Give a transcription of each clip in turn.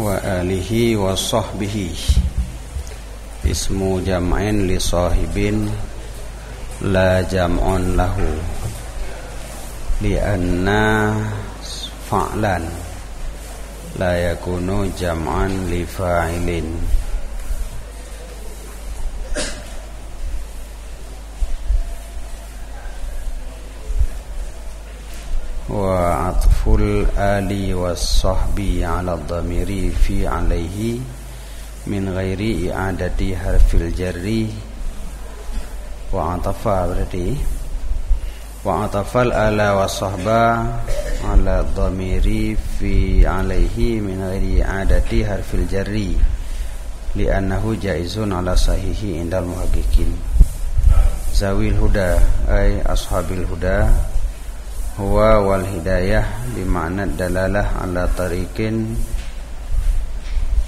wa alihi wa sahbihi. Ismu jam'in li sahibin la jam'un lahu li'anna fa'lan la yakunu jam'an li fa'ilin. Wa atful ali was sahbi ala dhamiri fi alaihi min ghairi i'adati harfil jarri. Wa atafa berarti wa atafal ala was sahba ala dhamiri fi alaihi min ghairi i'adati harfil jarri li'annahu jaizun ala sahihi indal muhaqqiqin. Zawil huda ay ashabil huda huwa wal hidayah bima'na dalalah ala tariqin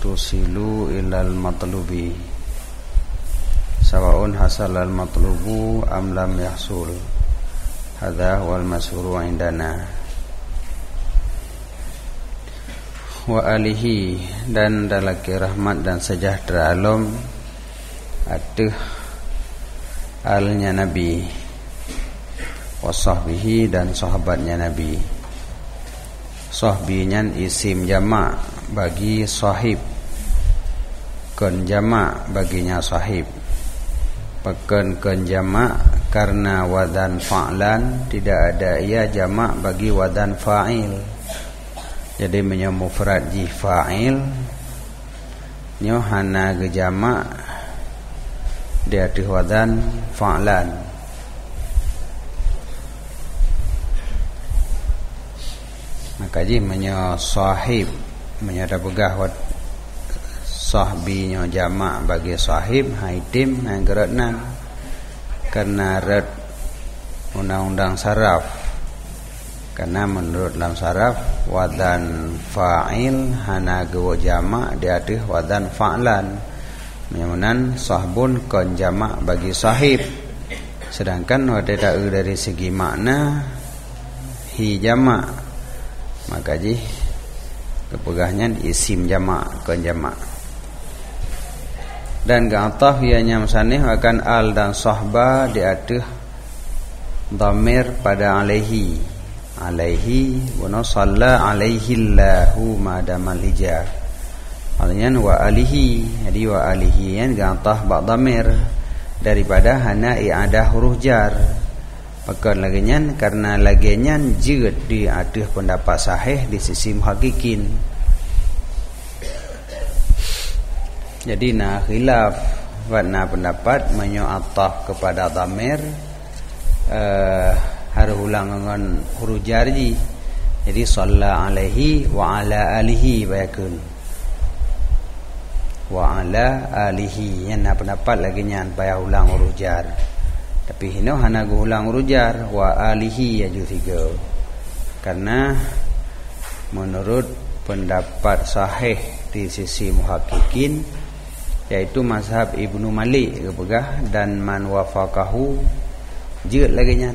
tusilu ilal matlubi sawa'un hasal al matlubu am lam yahsul. Hadza wal masyhuru indana. Wa alihi dan dalaki rahmat dan sejahtera alam atuh alnya nabi wa sahbihi dan sahabatnya Nabi. Sahbinya isim jamak bagi sahib, kun jamak baginya sahib. Pekan jamak karena wadan fa'lan, tidak ada ia jamak bagi wadan fa'il. Jadi menyo mufrad ji fa'il nyo hana ge jamak dia di wadan fa'lan. Maka ji menyo sahib menyo ada begah wat sahbi nyo jamak bagi sahib haitim yang geratnan karena red undang-undang saraf. Karena menurut dalam saraf wadan fa'il hana gewo jamak dia ada wadan fa'lan. Menyamunan sahbun kon jamak bagi sahib. Sedangkan wadada dari segi makna hi jamak. Maka ji kepegahnya isim jamak kon jamak. Dan ga'ataf ianya musannih akan al dan sahba diatuh dhamir pada alaihi. Alaihi wa shalla alaihi Allahu madamal hija. Artinya wa alihi. Jadi wa alihi yang ga'ataf bak dhamir daripada hana i'adah huruf jar. Pakai laginya karena laginya jid di aduh pendapat sahih di sisi muhaqqiqin. Jadi na khilaf warna pendapat menyu'ataf kepada dhamir harus ulang dengan huruf jarji. Jadi shalla alaihi wa ala alihi bayakun wa ala alihi yang na pendapat laginya payah ulang huruf jar. Tapi hino hana gulang rujar wa alihi aju tiga. Karena menurut pendapat sahih di sisi muhaqqiqin yaitu mazhab Ibnu Malik kepegah dan man wafaqahu jid lagi nya.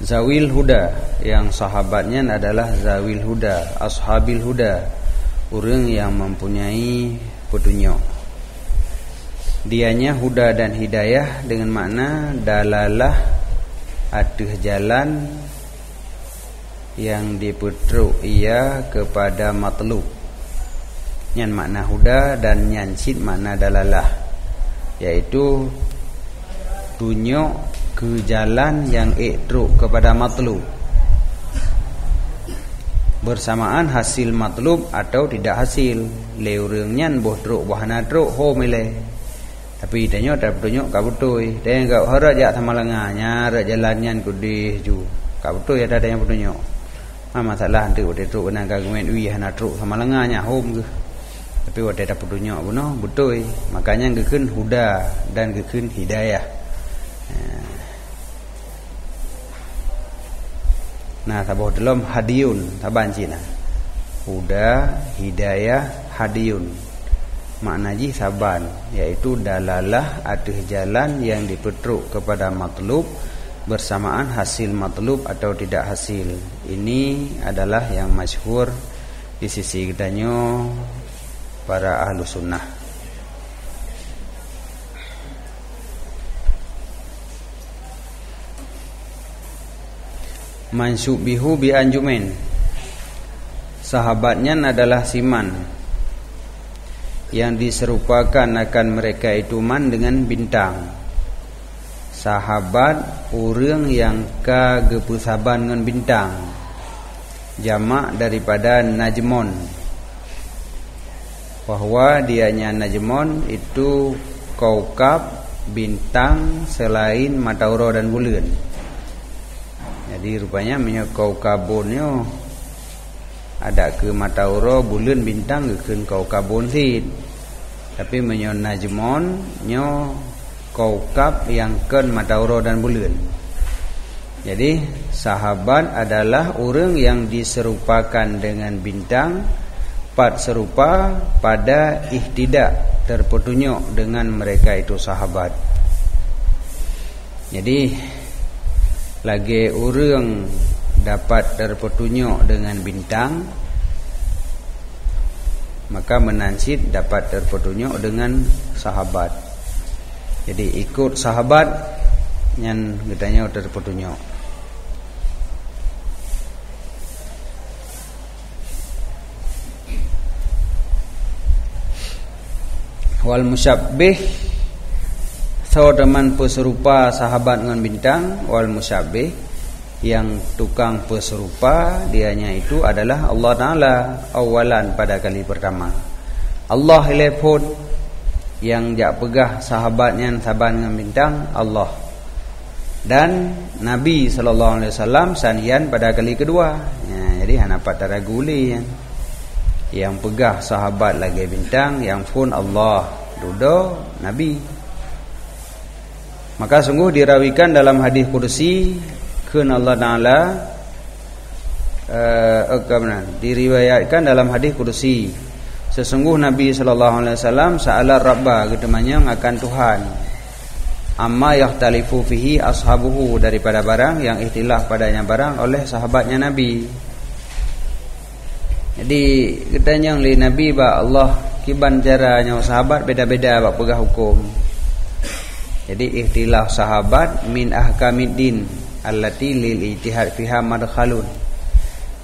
Zawil huda yang sahabatnya adalah zawil huda, ashabil huda, orang yang mempunyai petunjuk. Dianya huda dan hidayah dengan makna dalalah atuh jalan yang dipetruk ia kepada matlub. Yang makna huda dan nyansid makna dalalah, yaitu tunjuk ke jalan yang itruk kepada matlub. Bersamaan hasil matlub atau tidak hasil. Leurengnya boh truk wahana truk ho mele. Tapi tanya tak petunjuk ka betul. Dan enggak harap jak sama lengahnya rak jalannya ku di ju. Ka betul ya ada yang petunjuk. Masalah nanti udah truk benang kagumen wi hana truk sama lengahnya home ke. Tapi ada petunjuk buno betul. Makanya gekeun huda dan gekeun hidayah. Nah, tabuh dalam hadiyun taban cina. Huda, hidayah, hadiyun. Makna ji saban, yaitu dalalah atuh jalan yang dipetruk kepada matlub bersamaan hasil matlub atau tidak hasil. Ini adalah yang masyhur di sisi kitanya para ahlu sunnah. Mansyubihu bi anjumin, sahabatnya adalah siman yang diserupakan akan mereka itu man dengan bintang. Sahabat orang yang kagepusaban dengan bintang, jamak daripada najmon, bahwa dianya najmon itu kaukab bintang selain matahari dan bulan. Jadi rupanya minyak kaukabonnya ada ke matahari bulan bintang ke kaukabon sid, tapi minyak najmonnya kaukab yang ken matahari dan bulan. Jadi sahabat adalah orang yang diserupakan dengan bintang, pat serupa pada ihtidak, terpetunjuk dengan mereka itu sahabat. Jadi lagi orang dapat terpetunjuk dengan bintang, maka menansid dapat terpetunjuk dengan sahabat. Jadi ikut sahabat yang katanya terpetunjuk. Wal musyabbih, saudaman peserupa sahabat dengan bintang. Wal musyabbih, yang tukang peserupa dianya itu adalah Allah Ta'ala awalan pada kali pertama. Allah telepon yang jak pegah sahabatnya sahabat dengan bintang Allah, dan Nabi SAW sanian pada kali kedua. Jadi hanapat taraguli yang pegah sahabat lagi bintang, yang pun Allah dudo Nabi. Maka sungguh dirawikan dalam hadis kursi kun Allah Ta'ala diriwayatkan dalam hadis kursi, sesungguh Nabi SAW sa'ala Rabba, ketemanya akan Tuhan, amma yahtalifu fihi ashabuhu, daripada barang yang ikhtilaf padanya barang oleh sahabatnya Nabi. Jadi katanya oleh Nabi ba Allah kiban caranya sahabat beda-beda bak pegah hukum. Jadi ikhtilaf sahabat min ahkamiddin allati lil ijtihad fiha madkhalun.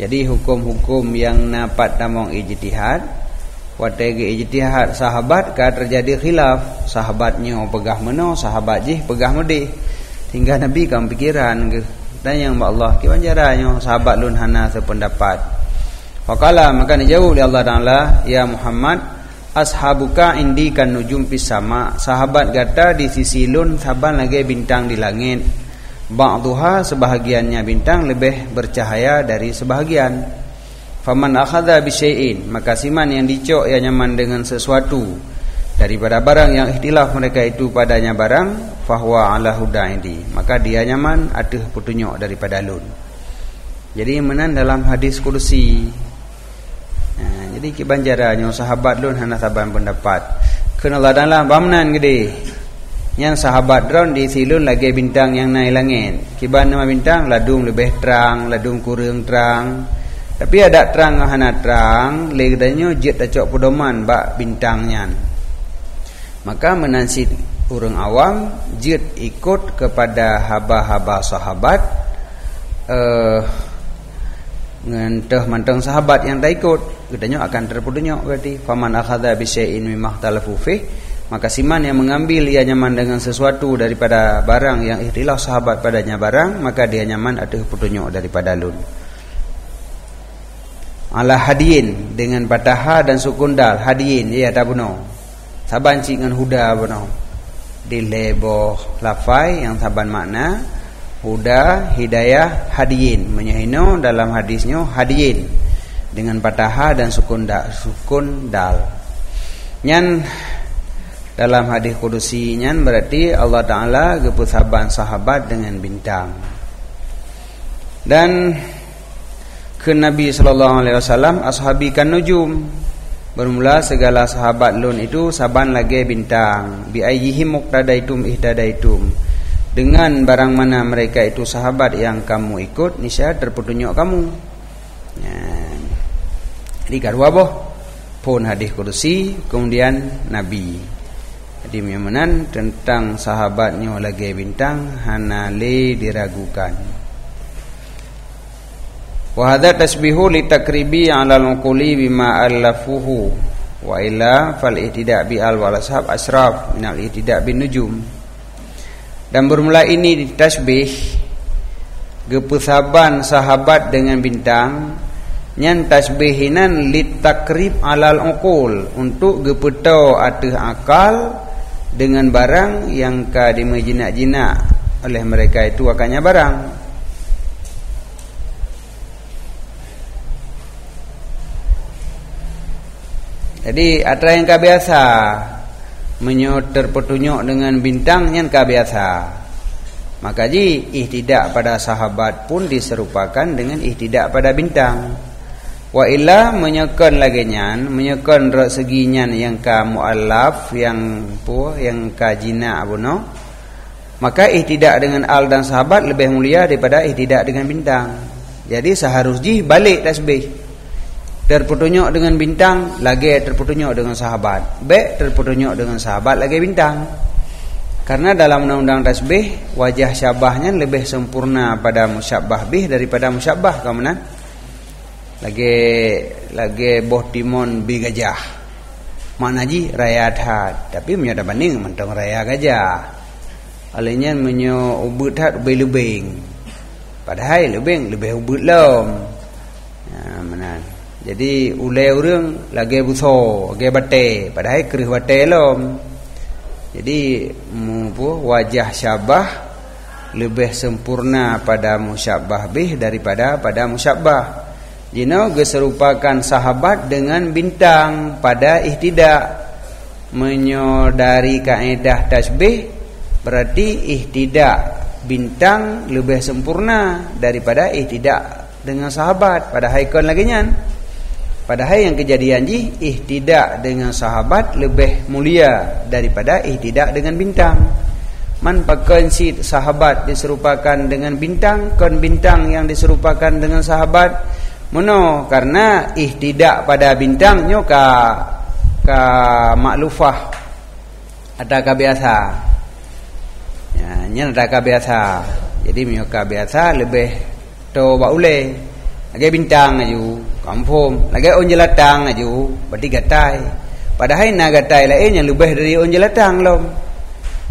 Jadi hukum-hukum yang dapat namong ijtihad, watege ijtihad sahabat ka terjadi khilaf, sahabatnya pegah meno, sahabat jih pegah mudi, hingga Nabi kam pikiran dan yang Allah kiban caranya sahabat lun hana sependapat. Faqala, maka dijawab oleh Allah Ta'ala, ya Muhammad, ashabuka indi kan nujum fis sama, sahabat gata di sisi lun saban lagi bintang di langit, ba'dhuha sebahagiannya bintang lebih bercahaya dari sebahagian. Faman akhadha bi syai'in, maka siman yang dicok yang nyaman dengan sesuatu daripada barang yang ikhtilaf mereka itu padanya barang, fahuwa ala huda indi, maka dia nyaman aduh petunjuk daripada lun. Jadi menan dalam hadis kursi. Jadi kibanjaranya sahabat lun hana saban pendapat. Kena Allah Ta'ala bamnan gede. Yang sahabat dron di silun lagi bintang yang naik langit. Kiban nama bintang ladung lebih terang, ladung kurang terang. Tapi ada terang hana terang, legdanya jet acok pedoman bak bintangnya. Maka menansid orang awam jet ikut kepada haba-haba sahabat, ngenteh manteng sahabat yang tak ikut, katanya akan terpetunjuk. Berarti faman akhadha bi syai'in mimma ikhtalafu fih, maka siman yang mengambil ia nyaman dengan sesuatu daripada barang yang ikhtilaf sahabat padanya barang, maka dia nyaman ada petunjuk daripada lun. Ala hadiin, dengan patah dan sukun dal, hadiin ya tak benar. Saban cik dengan huda benar. Di leboh lafai yang saban makna huda, hidayah, hadiin. Menyahino dalam hadisnya hadiin dengan patah dan sukun dal. Nyan dalam hadis kudusi nyan berarti Allah Ta'ala gepusaban sahabat dengan bintang. Dan ke Nabi SAW, ashabi kan nujum, bermula segala sahabat lun itu saban lagi bintang, bi ayyihim muqtadaitum ihtadaitum, dengan barang mana mereka itu sahabat yang kamu ikut, niscaya terpetunjuk kamu. Jadi kedua boh pun hadis kursi, kemudian Nabi. Jadi memenan tentang sahabatnya lagi bintang hanale diragukan. Wa hadza tasbihu li takribi 'ala al-quli bima allafuhu wa illa fal ihtida' bi al-wal ashab asraf min al-ihtida' bin nujum. Dan bermula ini ditasbih gepusaban sahabat dengan bintang nyan tasbihinan litakrib alal uqul, untuk gepetau ateh akal dengan barang yang ka dimajinak-jinak oleh mereka itu akannya barang. Jadi ada yang ka biasa menyoter petunjuk dengan bintang yang ka biasa. Maka ji ihtidak pada sahabat pun diserupakan dengan ihtidak pada bintang. Wa illa menyekan lagi nyan, menyekan segi nyan yang ka muallaf, yang ka jina abono, maka ihtidak dengan al dan sahabat lebih mulia daripada ihtidak dengan bintang. Jadi seharusnya balik tasbih. Terpetunjuk dengan bintang lagi terpetunjuk dengan sahabat, terpetunjuk dengan sahabat lagi bintang. Karena dalam undang-undang tasbih wajah syabahnya lebih sempurna pada musyabbah bih daripada musyabbah kemana? Lagi boh timon bi gajah. Mana ji raya hat, tapi menyoda banding mentong raya gajah. Alenya menyo ubut hat lebih. Padahal lebih ubut lom. Mana? Jadi ulai urang lagi buso, lagi bate, padahal kerih bate lom. Jadi wajah syabah lebih sempurna pada musyabbah bih daripada pada musyabbah. Jino geserupakan sahabat dengan bintang pada ihtidak. Menyodari kaedah tasbih berarti ihtidak bintang lebih sempurna daripada ihtidak dengan sahabat. Padahal ikon lagi nyan. Padahal yang kejadian ji ihtidak dengan sahabat lebih mulia daripada ihtidak dengan bintang. Man pakai si sahabat diserupakan dengan bintang, kon bintang yang diserupakan dengan sahabat. Mono karena ihtidak pada bintangnya ka maklufah ada ka biasa. Ya, nya ada ka biasa. Jadi mio ka biasa lebih to baule. Lagi bintang aju, kampung. Lagi onjelatang aju, berarti gatai. Padahal na gatai lain yang lebih dari onjelatang lom.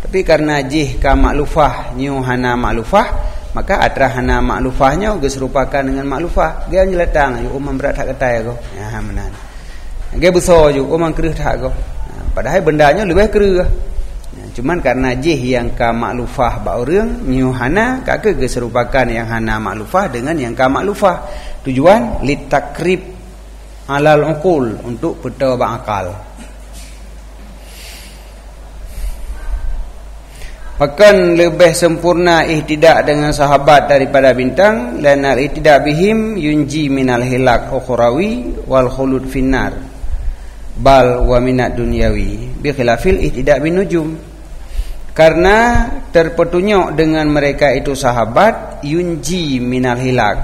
Tapi karena jih ka maklufah nyu hana maklufah, maka atrahana maklufahnya geserupakan dengan maklufah. Dia onjelatang aju umam berat hak gatai go. Ya menan. Lagi besar aju umam kerih hak go. Padahal bendanya lebih kerih. Cuman karena jih yang ka maklufah ba urang nyu hana kake geserupakan yang hana maklufah dengan yang ka maklufah. Tujuan litakrib alal uqul, untuk petau akal. Bahkan lebih sempurna ihtidak dengan sahabat daripada bintang. Lanal ihtidak bihim yunji minal hilak ukhrawi wal khulud finnar bal wa minad dunyawi bi khilafil ihtidak bin nujum. Karena terpetunjuk dengan mereka itu sahabat yunji minal hilak,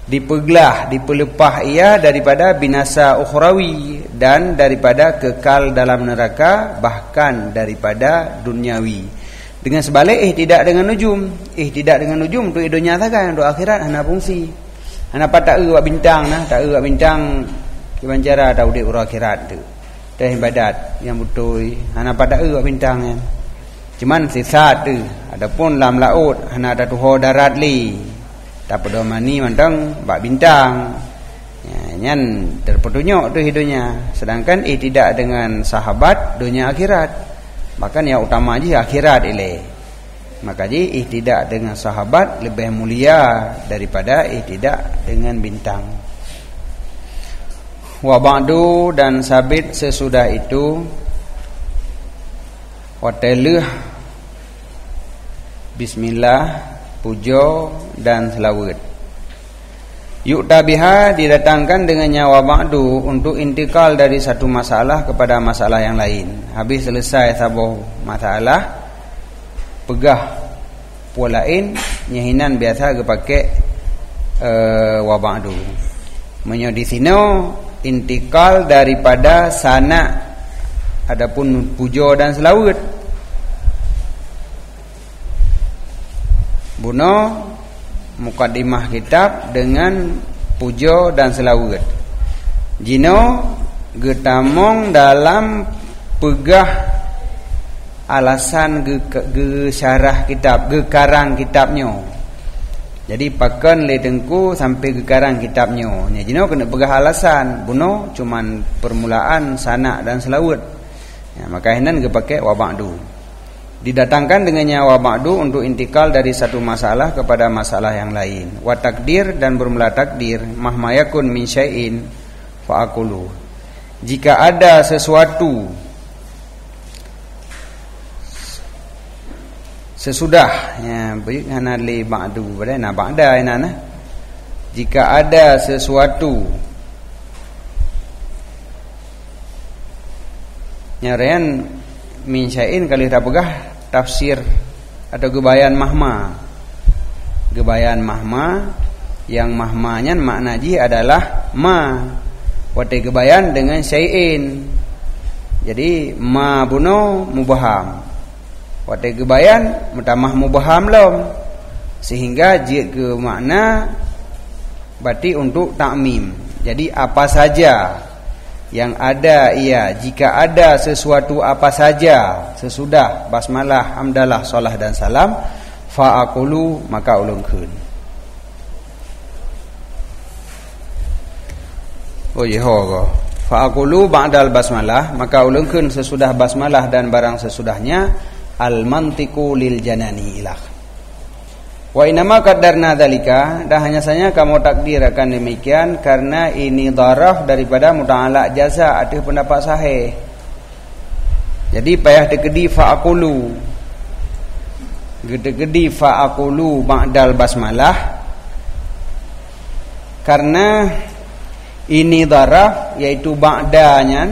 dipelepah ia daripada binasa ukhrawi dan daripada kekal dalam neraka, bahkan daripada duniawi. Dengan sebalik ihtidak dengan nujum. Ihtidak dengan nujum tu dunia sahaja, untuk akhirat hana fungsi. Hana patak wak bintang nah, tak wak bintang kiban cara tahu di akhirat tu. Teh ibadat yang betul hana patak wak bintang kan. Cuman sisa tu adapun dalam laut hana ada tuho darat li. Tak pedomani mandang bak bintang. Ya, nyan terpetunjuk tu hidupnya. Sedangkan ihtidak dengan sahabat dunia akhirat. Bahkan yang utama je akhirat ile. Maka je ihtidak dengan sahabat lebih mulia daripada ihtidak dengan bintang. Wa ba'du, dan sabit sesudah itu wa taluh bismillah, puja dan selawat. Yu'ta biha, didatangkan dengannya wa ba'du, untuk intikal dari satu masalah kepada masalah yang lain. Habis selesai sabuh masalah, pegah puan lain nyahinan biasa ge pakai wa ba'du. Menyo di sino intikal daripada sana adapun puja dan selawat. Buno mukadimah kitab dengan puja dan selawat. Jino getamong dalam pegah alasan ge syarah kitab, ge karang kitabnya. Jadi pakan le tengku sampai ke karang kitabnya. Nya jino kena pegah alasan. Buno cuman permulaan sana dan selawat. Ya, maka hinan ge pakai wa ba'du. Didatangkan dengannya wa ba'du untuk intikal dari satu masalah kepada masalah yang lain. Wa takdir dan bermula takdir mahmayakun min syai'in fa aqulu. Jika ada sesuatu sesudah ya baik hana li ba'du pada na ba'da ina nah. Jika ada sesuatu nyarian min syai'in kali rapegah tafsir atau gebayan mahma. Gebayan mahma yang mahmanya makna ji adalah ma. Wate gebayan dengan syai'in. Jadi ma buno mubaham. Wate gebayan mutamah mubaham lom. Sehingga ji ke makna berarti untuk takmim. Jadi apa saja yang ada ia, jika ada sesuatu apa saja sesudah basmalah, hamdalah, solah dan salam, fa aqulu maka ulungkeun. Oh yeho fa aqulu ba'dal basmalah maka ulungkeun sesudah basmalah dan barang sesudahnya al mantiqu lil janani ilah. Wa inama qaddarna dzalika, dah hanya saja kamu takdir akan demikian karena ini dharaf daripada muta'alaq jaza ada pendapat sahih. Jadi payah tekedi fa aqulu. Gede-gede fa aqulu ba'dal basmalah karena ini dharaf yaitu ba'danya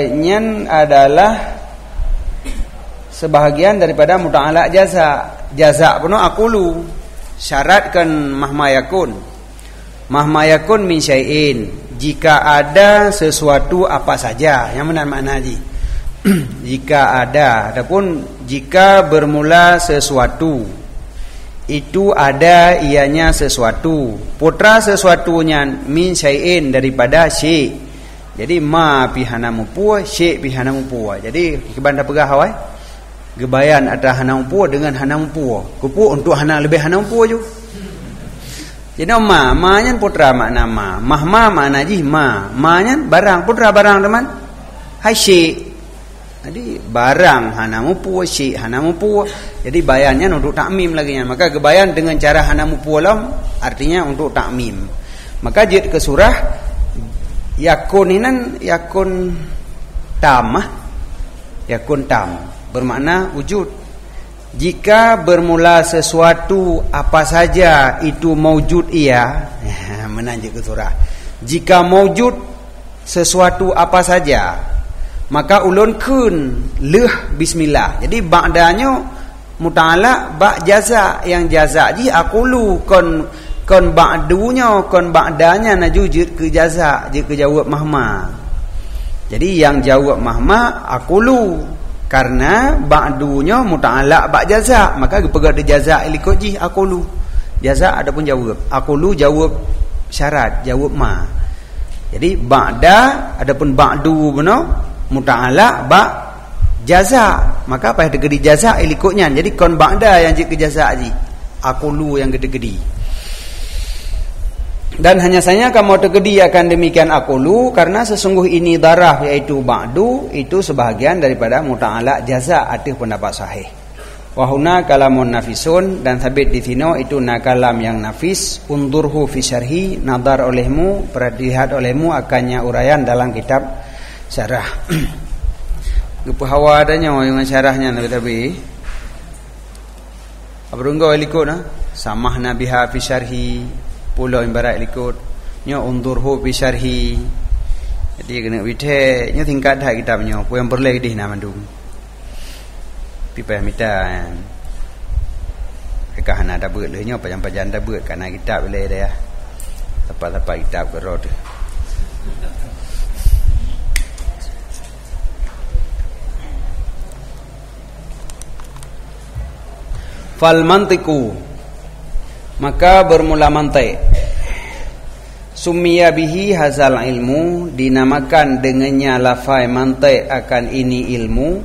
nyan adalah sebahagian daripada muta'alaq jaza. Jaza puno aqulu syaratkan mahmayakun. Mahmayakun min syai'in, jika ada sesuatu apa saja. Yang mana makna ji? Jika ada, adapun jika bermula sesuatu itu ada ianya sesuatu. Putra sesuatunya min syai'in daripada syai'. Jadi ma pihana mupua, syai' pihana mupua. Jadi kibanda pegah hawai gebayan ada hanang pu dengan hanang pu. Kupu untuk hanang lebih hanang pu je. Jadi ma nya putra makna ma. Mahma makna ji ma. Ma nya barang, putra barang teman. Hai syai. Jadi barang hanang pu, syai hanang pu. Jadi bayannya untuk takmim lagi nya. Maka gebayan dengan cara hanang pu lam artinya untuk takmim. Maka jid ke surah yakun inan yakun tamah. Yakun tam bermakna wujud. Jika bermula sesuatu apa saja itu maujud ia. Menanjak ke surah. Jika maujud sesuatu apa saja maka ulun kun leh bismillah. Jadi ba'danya muta'alaq ba' jaza, yang jaza ji aqulu kon ba'dunya kon ba'danya najujud ke jaza je ke jawab mahma. Jadi yang jawab mahma aqulu karena ba'dunya muta'alaq ba' jaza, maka pegang jaza ilikot ji aqulu. Jaza adapun jawab. Aqulu jawab syarat, jawab ma. Jadi ba'da adapun ba'du benar muta'alaq ba' jaza, maka apa yang tegedi jaza ilikotnya. Jadi kon ba'da yang je ke jaza ji. Aqulu yang gede-gede. Dan hanya saja kamu tegedi akan demikian aqulu karena sesungguh ini darah yaitu ba'du itu sebahagian daripada muta'alaq jaza atas pendapat sahih. Wa huna kalamun nafisun, dan sabit di sini itu nakalam yang nafis. Undurhu fi syarhi, nadar olehmu, perhatian olehmu akannya uraian dalam kitab syarah. Gepahawa adanya yang syarahnya tapi abrunggo ilikut samah nabiha fi syarhi pulau ibarat likut nyo undurhu fi syarhi. Jadi kena withe nyo tingkat dah kitabnya pu yang berleh di nama mandung pipah mita Kahana dah beut lehnya pajan-pajan dah beut kana kitab boleh dia. Tempat-tempat kitab ke road. Fal mantiku, maka bermula mantik. Summiya bihi hazal ilmu, dinamakan dengannya lafai mantik akan ini ilmu,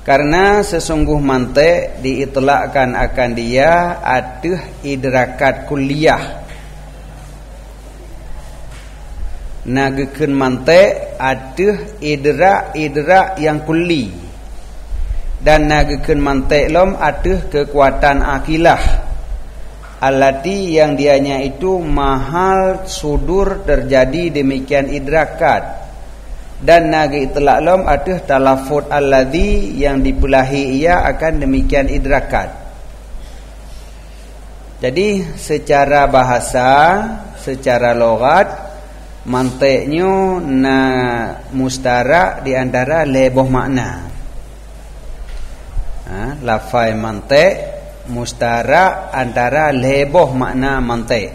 karena sesungguh mantik diitlakkan akan dia atuh idrakat kulliyah. Nagekeun mantik atuh idrak yang kulli, dan nagekeun mantik lom atuh kekuatan akilah, allati yang dianya itu mahal sudur terjadi demikian idrakat, dan nage itlak lom atuh talafut alladhi yang dipulahi ia akan demikian idrakat. Jadi secara bahasa, secara logat, mantiknya na mustara di antara leboh makna. Lafai mantik mustara antara leboh makna mantik.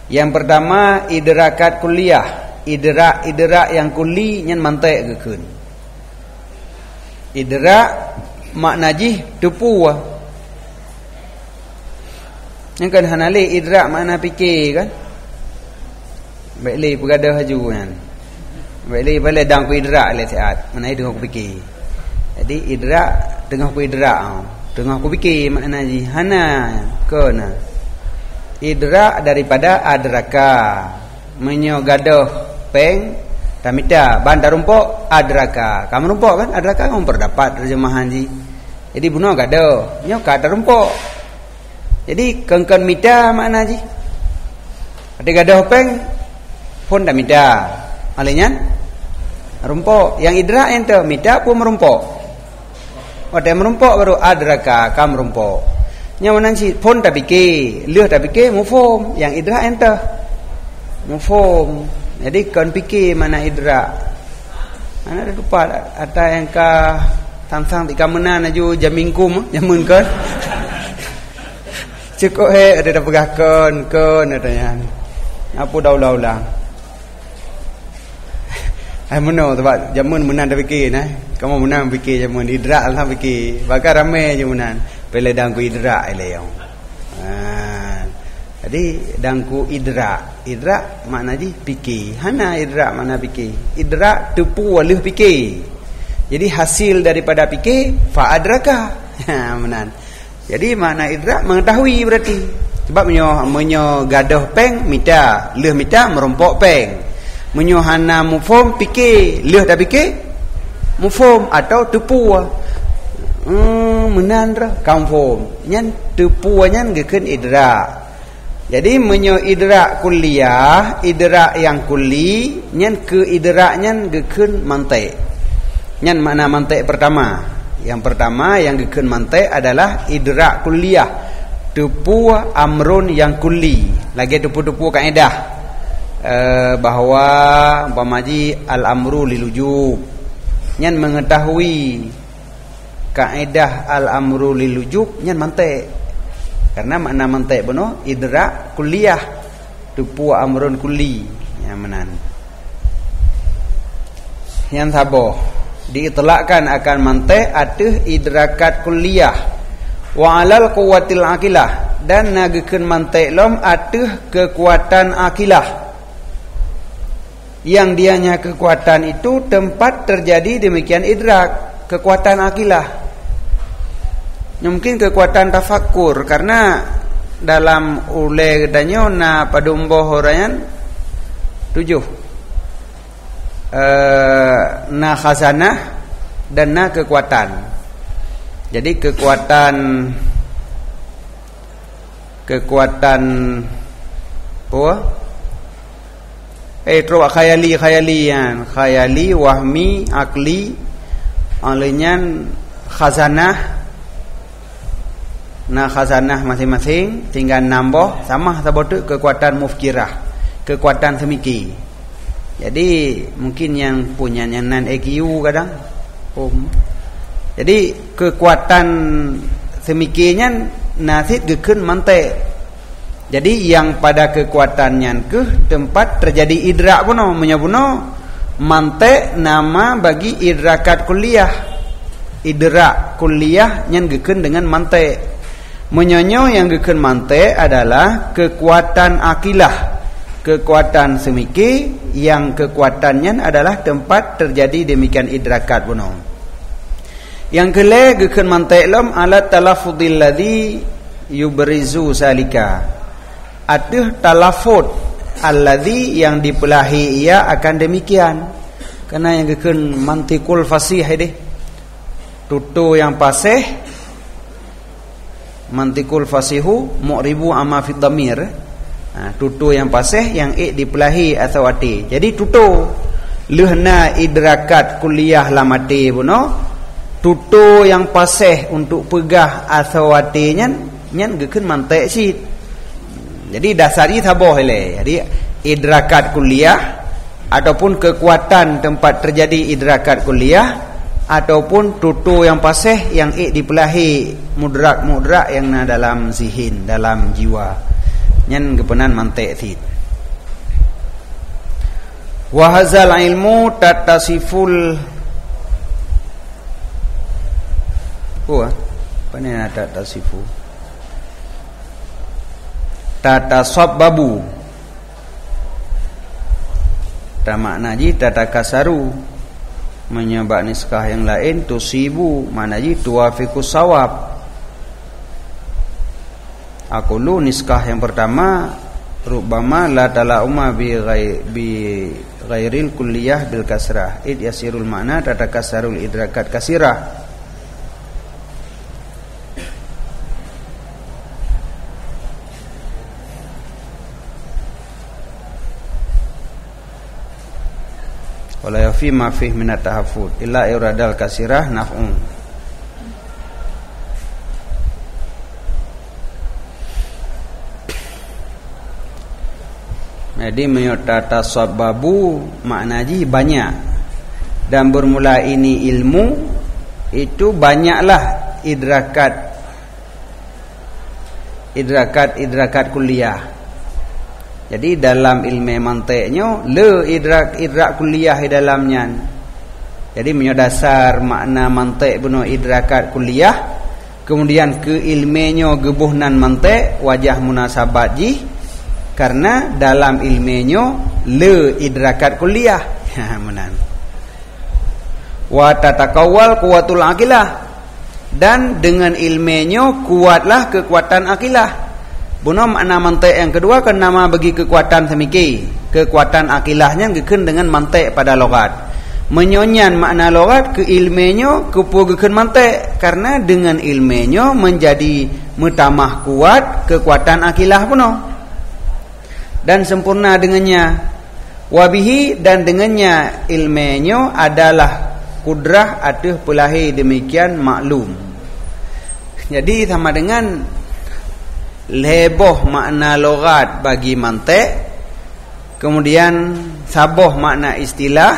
Yang pertama idrakat kulliyah, idrak yang kulli nyen mantik gekeun. Idrak makna jih tepu ah. Yang kan hanali idrak makna fikir kan. Baik li pergadah haju kan. Baik li boleh dang ku idrak le siat. Mana itu aku fikir. Jadi idrak tengah ku idrak. Tengah ku fikir makna ji hana kena. Idrak daripada adraka. Menyo gadah peng tamita bandar rumpok adraka. Kamu rumpok kan adraka kamu berdapat terjemahan ji. Jadi bunuh gadah, nyo kada rumpok. Jadi kengken mita makna ji. Ada gadah peng pun dah mida. Alihnya rumpok. Yang idrak ente mida pun merumpok. Ada merumpok baru adraka kam rumpok. Yang mana si pun dah fikir, leh dah fikir mufhum. Yang idrak ente mufhum. Jadi kan fikir mana idrak. Ana ada lupa ada yang ka tang-tang di kamenan aju jamingkum jamun kan. Cukup ada dah pegahkan adanya. Apa dah Meno sebab jamun menan dah fikir nah. Kamu menan fikir jamun idrak lah fikir. Bakar ramai je menan. Pele dangku idrak ile yang. Jadi dangku idrak. Idrak makna ji fikir. Hana idrak makna fikir. Idrak tepu oleh fikir. Jadi hasil daripada fikir fa adraka. Menan. Jadi makna idrak mengetahui berarti. Sebab menyo gadah peng mita, leh mita merompok peng. Menyuhana mufhum fikir, leh dah fikir mufhum atau tepu. Menan dah kampung. Nyan tepu nyan gekeun idrak. Jadi menyo idrak kulliyah, idrak yang kulli, nyan ke idrak nyan gekeun mantik. Nyan makna mantik pertama. Yang pertama yang gekeun mantik adalah idrak kulliyah. Tepu amrun yang kulli. Lagi tepu-tepu kaedah. Bahawa umpamaji al-amru lilujub, nyan mengetahui kaedah al-amru lilujub nyan mantik. Karena makna mantik beno idrak kulliyah, tupu amrun kulli yang menan. Yang sabo diitlakkan akan mantik atuh idrakat kulliyah wa alal quwwatil aqilah, dan nagekeun mantik lom atuh kekuatan akilah. Yang dianya kekuatan itu tempat terjadi demikian idrak, kekuatan akilah. Mungkin kekuatan tafakkur, karena dalam ule danyo na padumboh orayan 7 na khazanah dan na kekuatan. Jadi kekuatan terus khayali wahmi akli alenya khazanah. Nah khazanah masing-masing tinggal nambah sama sabotu kekuatan mufkirah, kekuatan semiki. Jadi mungkin yang punya nan EQ kadang jadi kekuatan semikinya nathit gekeun mantek. Jadi yang pada kekuatannya ke tempat terjadi idrak puno menyabuno mantek nama bagi idrakat kuliah. Idrak kuliah yang gekeun dengan mantek. Menyonyo yang gekeun mantek adalah kekuatan akilah. Kekuatan semiki yang kekuatannya adalah tempat terjadi demikian idrakat puno. Yang kele gekeun mantek lam ala talaffudil ladzi yubrizu salika. Atuh talafud alladzi yang dipelahi ia akan demikian. Karena yang gekeun mantikul fasih deh. Tutu yang pasih mantikul fasihu mu'ribu amma fid dhamir. Tutu yang pasih yang dipelahi atau ati. Jadi tutu lehna idrakat kuliah lamati puno. Tutu yang pasih untuk pegah atau atinya nyan gekeun mantek sit. Jadi dasari taboh le. Jadi idrakat kuliah ataupun kekuatan tempat terjadi idrakat kuliah ataupun tutu yang pasih yang dipelahi mudrak yang dalam zihin, dalam jiwa. Nyan gepenan mantek sit. Wa hadzal ilmu tatasiful panena tatasifu tata sabbabu ta makna ji tata kasaru menyebab niskah yang lain tusibu makna ji tuwafiqus sawab. Aqulu niskah yang pertama rubbama la talauma bi ghairil kulliyah bil kasrah id yasirul makna tata kasarul idrakat kasirah. Wala yafi ma fih min at-tahaffud illa iradal kasirah naf'un. Jadi menyota sababu makna ji banyak dan bermula ini ilmu itu banyaklah idrakat kuliah. Jadi dalam ilmu manteknya le idrak kuliah di dalamnya. Jadi menyodasar makna mantek beno idrakat kuliah. Kemudian ke ilmunya gebuhnan mantek wajah munasabat ji. Karena dalam ilmunya le idrakat kuliah. Menan. Wa tatakawwal quwwatul aqilah. Dan dengan ilmunya kuatlah kekuatan akilah. Buno makna mantek yang kedua kan nama bagi kekuatan semiki. Kekuatan akilahnya gekeun dengan mantek pada logat. Menyonyan makna logat ke ilmunya kepu gekeun mantek karena dengan ilmunya menjadi mutamah kuat kekuatan akilah puno. Dan sempurna dengannya wabihi dan dengannya ilmunya adalah kudrah atuh pelahi demikian maklum. Jadi sama dengan leboh makna logat bagi mantek, kemudian saboh makna istilah.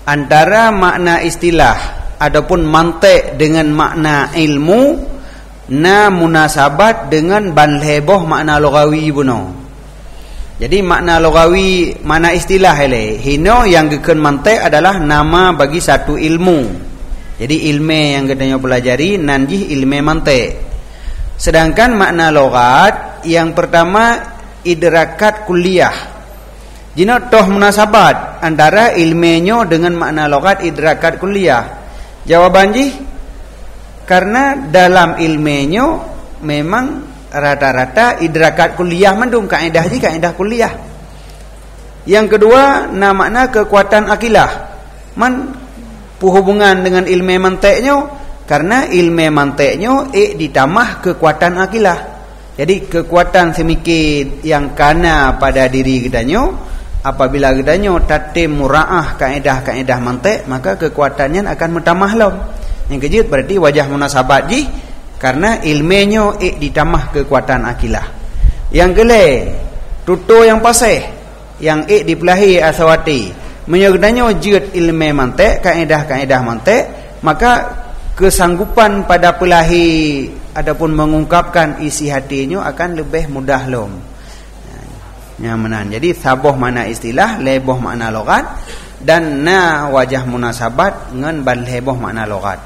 Antara makna istilah adapun mantek dengan makna ilmu na munasabat dengan ban leboh makna logawi buno. Jadi makna logawi makna istilah hele hino yang gekeun mantek adalah nama bagi satu ilmu. Jadi ilmu yang kita pelajari nanjih ilmu mantek. Sedangkan makna logat yang pertama idrakat kuliah. Jina toh munasabat antara ilmunya dengan makna logat idrakat kuliah. Jawaban ji karena dalam ilmunya memang rata-rata idrakat kuliah mendung kaidah ji kaidah kuliah. Yang kedua makna kekuatan akilah. Man hubungan dengan ilmu manteknya karena ilmu manteknya ditambah kekuatan akilah. Jadi kekuatan semikit yang kana pada diri kitanya apabila kitanya tatim muraah kaedah-kaedah mantek maka kekuatannya akan bertambah lom. Yang kejut berarti wajah munasabat ji karena ilmunya ditambah kekuatan akilah. Yang gele tutu yang pasih yang dipelahi asawati menyogdanya jut ilmu mantek kaedah-kaedah mantek maka kesanggupan pada pelahi ataupun mengungkapkan isi hatinya akan lebih mudah lom. Nyamanan. Jadi saboh makna istilah, leboh makna logat, dan na wajah munasabat ngan bal leboh makna logat.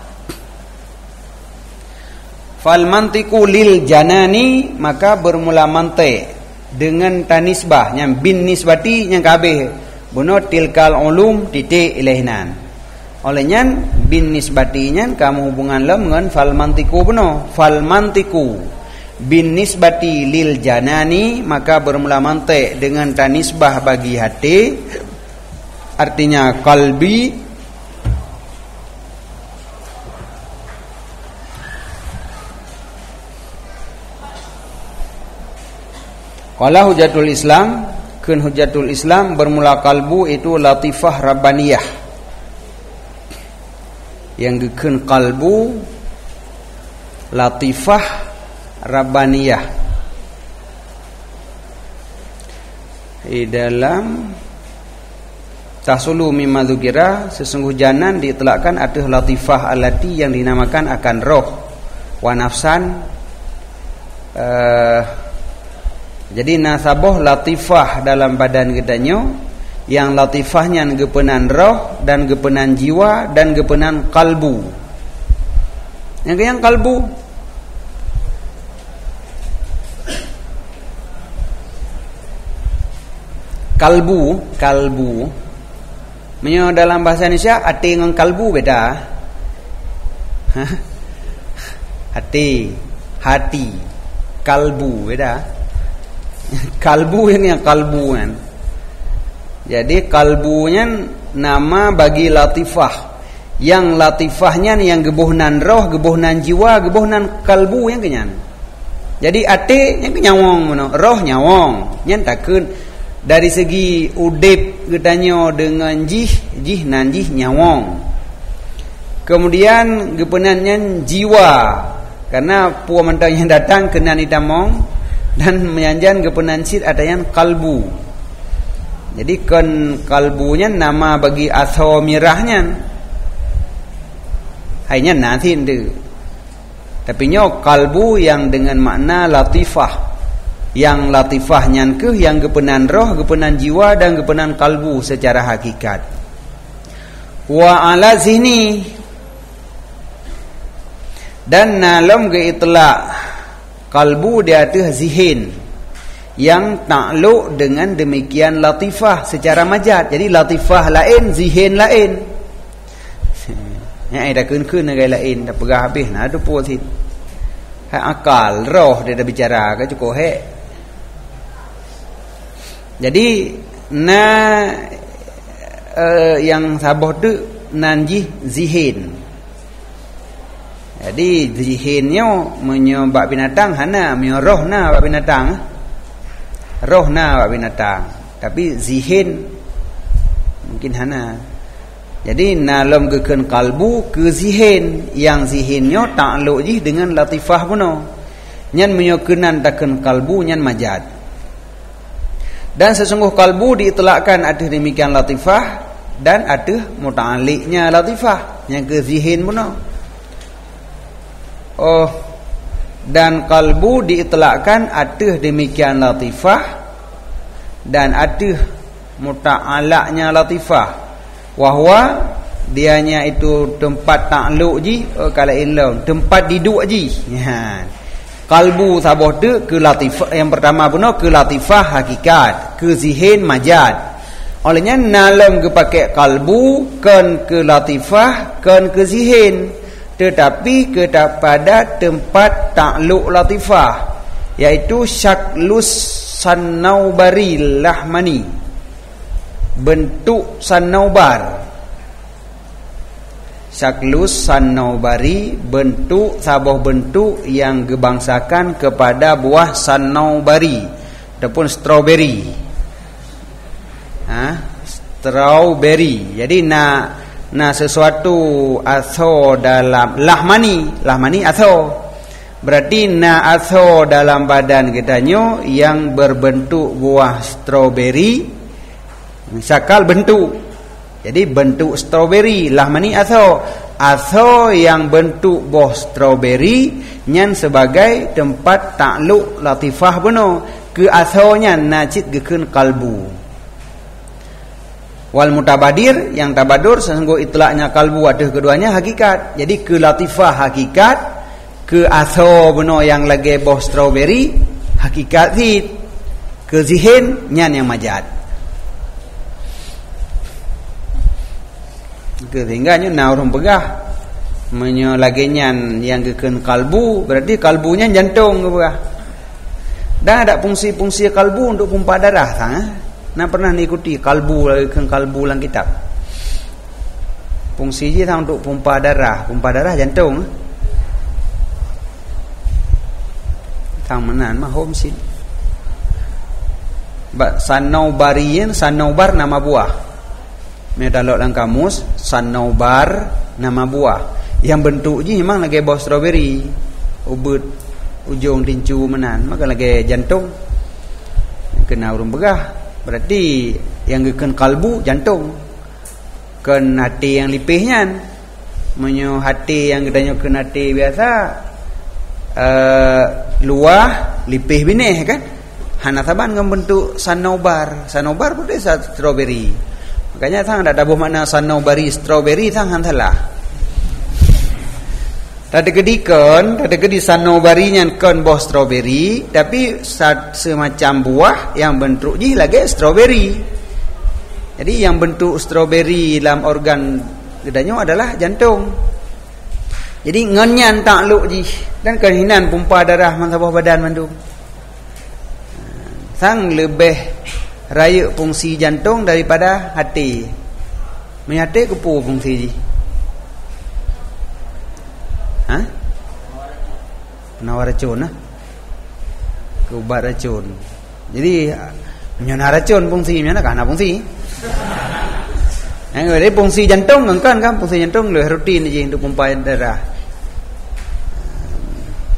Fal mantiqu lil janani, maka bermula mantik dengan tanisbah yang bin nisbati yang kabeh buno tilkal ulum titik ilainan. Olehnya bin nisbatinya kamu hubungan lam dengan fal mantiqu buno. Fal mantiqu bin nisbati lil janani, maka bermula mantik dengan tanisbah bagi hati, artinya qalbi. Qala Hujatul Islam, kun Hujatul Islam bermula kalbu itu latifah rabbaniyah. Yang kun kalbu latifah rabbaniyah. Di dalam tahsulu mimma dzukira, sesungguh janan diitlakkan atas latifah allati yang dinamakan akan roh wa nafsan. Jadi nasaboh latifah dalam badan kitanya, yang latifahnya gepenan roh dan gepenan jiwa dan gepenan kalbu. Yang kalbu, kalbu menyo dalam bahasa Indonesia hati dengan kalbu beda. Hati kalbu beda. Kalbu yang kalbu kan. Jadi kalbunya nama bagi latifah. Yang latifahnya yang gebuhnan roh, gebuhnan jiwa, gebuhnan kalbu yang kenyan. Jadi ate yang kenyawong mano, roh nyawong. Yang takun dari segi udip gedanyo dengan jih nan jih nyawong. Kemudian gepenannya jiwa, karena puan mentang yang datang kena nitamong. Dan menyanjan kepenan sid ada yang kalbu. Jadi kan kalbunya nama bagi atau mirahnya. Hanya nanti itu. Tapi nyo kalbu yang dengan makna latifah. Yang latifahnya ke yang kepenan roh, kepenan jiwa dan kepenan kalbu secara hakikat. Wa ala zihni, dan nalam ke itlaq kalbu di atas zihin yang takluk dengan demikian latifah secara majaz. Jadi latifah lain, zihin lain. Ya, dah kun-kun dengan lain, dah pegah habis. Nah, ada pun sih. Akal, roh dia dah bicara ke cukup hek. Jadi yang saboh tu nanjih zihin. Jadi zihinnya menyebab binatang hana, roh na bab binatang. Roh na bab binatang. Tapi zihin mungkin hana. Jadi nalam gekeun kalbu ke zihin, yang zihinnya takluk je dengan latifah puno. Nyan menyokenan takkan kalbu nyan majad. Dan sesungguh kalbu diitlakkan ada demikian latifah dan ada muta'alliqnya latifah yang ke zihin puno. Dan kalbu diitlakkan ada demikian latifah dan ada muta'alaknya latifah. Wahwa dianya itu tempat takluk je, kalau ilmu tempat duduk je. Kalbu saboh tu ke latifah, yang pertama pun ke latifah hakikat, ke zihin majad. Olehnya nalam ke pakai kalbu kan ke latifah kan ke zihin. Tetapi kepada tempat takluk latifah, yaitu syaklus sannaubari lahmani, bentuk sannaubar. Syaklus sannaubari, bentuk sabuh bentuk yang gebangsakan kepada buah sannaubari ataupun strawberry. Strawberry. Jadi sesuatu atho dalam lahmani atho, berarti atho dalam badan kitanya yang berbentuk buah strawberry, sakal bentuk. Jadi bentuk strawberry lahmani atho, atau yang bentuk buah strawberry nyan sebagai tempat takluk latifah benar ke asalnya najid gekeun kalbu. Wal mutabadir yang tabadur sesungguh itlaknya kalbu ada keduanya hakikat. Jadi ke latifah hakikat, ke asal benar yang lagi buah strawberry hakikat zid, ke zihin nyan yang majad. Ketinggalnya naurung pegah menyolagenyan yang gekeun kalbu berarti kalbunya jantung ke pegah. Dah ada fungsi-fungsi kalbu untuk pompa darah sang Nah pernah ikuti kalbu gekeun kalbu dalam kitab. Fungsi dia sang untuk pompa darah jantung. Sang menan mah hom sin. Sanaubarien, sanaubar nama buah. Medalok dalam kamus sanaubar nama buah yang bentuknya memang lagi buah strawberry ubud ujung tincu menan maka lagi jantung kena urung begah berarti yang gekeun kalbu jantung ken hati yang lipihnya menyo hati yang gedanya ken hati biasa luah lipih bineh kan hana saban ngam bentuk sanaubar pun strawberry. Makanya sang ada dabuh makna sanubari strawberry sang hantalah. Tadi kedi sanubari nyan kon buah strawberry tapi semacam buah yang bentuk ji lagi strawberry. Jadi yang bentuk strawberry dalam organ gedanya adalah jantung. Jadi ngenyan takluk ji dan kehinan pompa darah mansabah badan mandu. Sang lebih raya fungsi jantung daripada hati. Hati kepu fungsi ji. Penawar racun Keubat racun. Jadi menyana racun fungsi menyana kana fungsi. Yang ada fungsi jantung kan fungsi jantung lebih rutin je untuk pompa darah.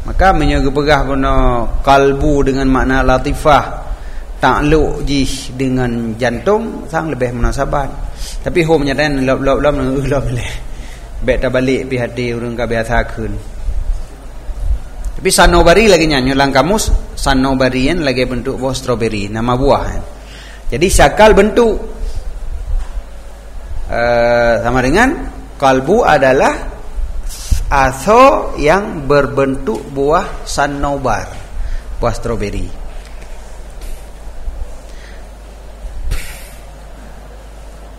Maka menyegepegah guna kalbu dengan makna latifah takluk jih dengan jantung sang lebih munasabat. Tapi ho menyatakan lop boleh bet balik pi hati urang ka biasakeun. Tapi sanubari lagi nyanyi dalam kamus sanubarian lagi bentuk buah strawberry nama buah. Jadi sakal bentuk sama dengan kalbu adalah aso yang berbentuk buah sanubar buah strawberry.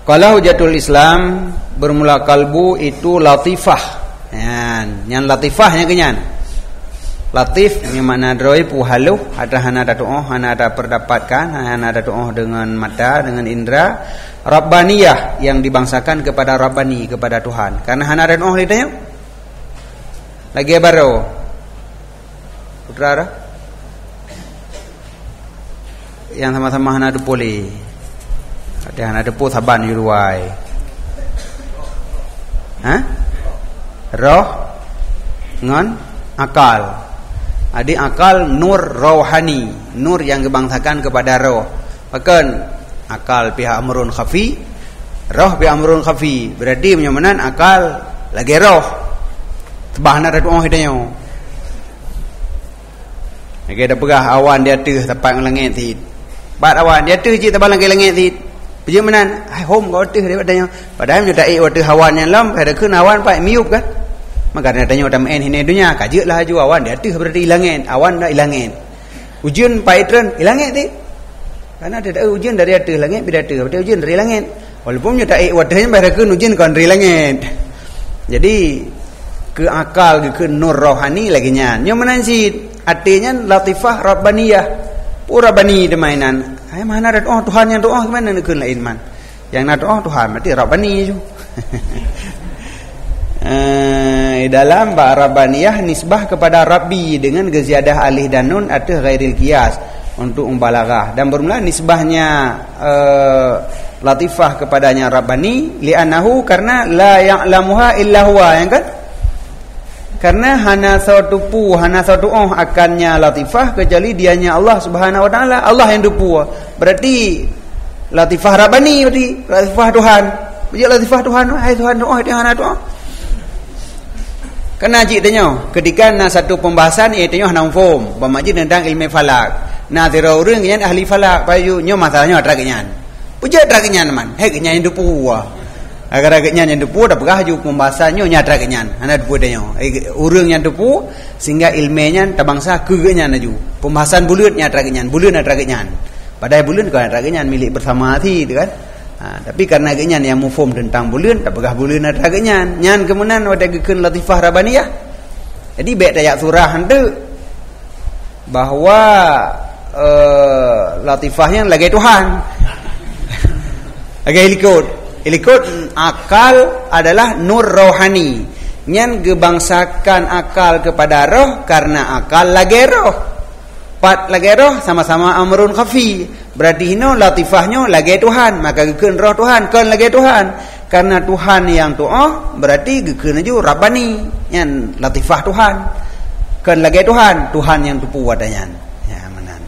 Kalau hujatul Islam bermula kalbu itu latifah. Yang latifahnya kenyan. Latif yang mana droi puhaluh ada hana ada doa, hana ada perdapatkan, hana ada doa dengan mata, dengan indera. Rabbaniyah yang dibangsakan kepada Rabbani, kepada Tuhan. Karena hana ada doa lidahnya. Lagi baru. Putra yang sama-sama hana ada poli. Ada depo saban yuruai. Roh ngan akal. Adi akal nur rohani, nur yang dibangsakan kepada roh. Bahkan akal pihak amrun khafi, roh pihak amrun khafi. Berarti menyamanan akal lagi roh. Tebahna ada doa hidayah. Lagi ada pegah awan dia tuh tepat langit ti. Bat awan dia tuh je tepat langit ti. Perjalanan home kau tuh dia katanya padahal nyata waktu hawan yang lam pada keun awan pak miup kan maka dia tanya utam en hine dunia kajelah ju awan dia tuh berarti hilangin awan dah hilangin ujian paitran hilangin ti karena ada ujian dari atuh langit beda atuh berarti ujian dari langit walaupun nyata waktunya pada keun ujian kon dari langit jadi ke akal ke nur rohani lagi nyan nyo menansi artinya latifah rabbaniyah Rabbani demainan. Hai mana ada doa Tuhan yang doa gimana nak lain man. Yang nak doa Tuhan berarti Rabbani je. Dalam ba Rabbaniyah nisbah kepada Rabbi dengan geziadah alih dan nun atau ghairil qiyas untuk mubalaghah dan bermula nisbahnya latifah kepadanya Rabbani li'annahu karena la ya'lamuha illa huwa yang kan karena hana satu akannya latifah kecuali dianya Allah Subhanahu wa taala. Allah yang dupu. Berarti latifah Rabbani berarti latifah Tuhan. Jadi latifah Tuhan, hai Tuhan doa dia hana doa. Kena cik tanya, ketika na satu pembahasan tanya hana form, pemajin tentang ilmu falak. Na tira urang kenyan ahli falak, payu nyo masalahnya atra kenyan. Puja atra kenyan man, he kenyan depu wa. Agar kenyan yang depu dah pegah ju pembahasannya nya atra kenyan. Hana depu tanya. Urang yang depu sehingga ilmunya tabangsa ke kenyan aju. Pembahasan bulut nya atra kenyan, bulut atra kenyan. Padahal bulut kan atra kenyan milik bersama hati tu kan. Tapi karena kenyan yang mufhum tentang bulan tak pegah bulan ada kenyan nyan kemudian ada gekeun latifah rabbaniyah. Jadi baik ayat surah hande bahawa latifahnya lagi Tuhan. Lagi ikut akal adalah nur rohani. Nyan gebangsakan akal kepada roh karena akal lagi roh. Pat lagi roh sama-sama amrun khafi. Berarti hino latifahnya lagi Tuhan, maka gekeun roh Tuhan, kan lagi Tuhan. Karena Tuhan yang tu'ah, berarti gekeun aju Rabbani, yang latifah Tuhan. Kan lagi Tuhan, Tuhan yang tupu wadanyan. Ya, menan.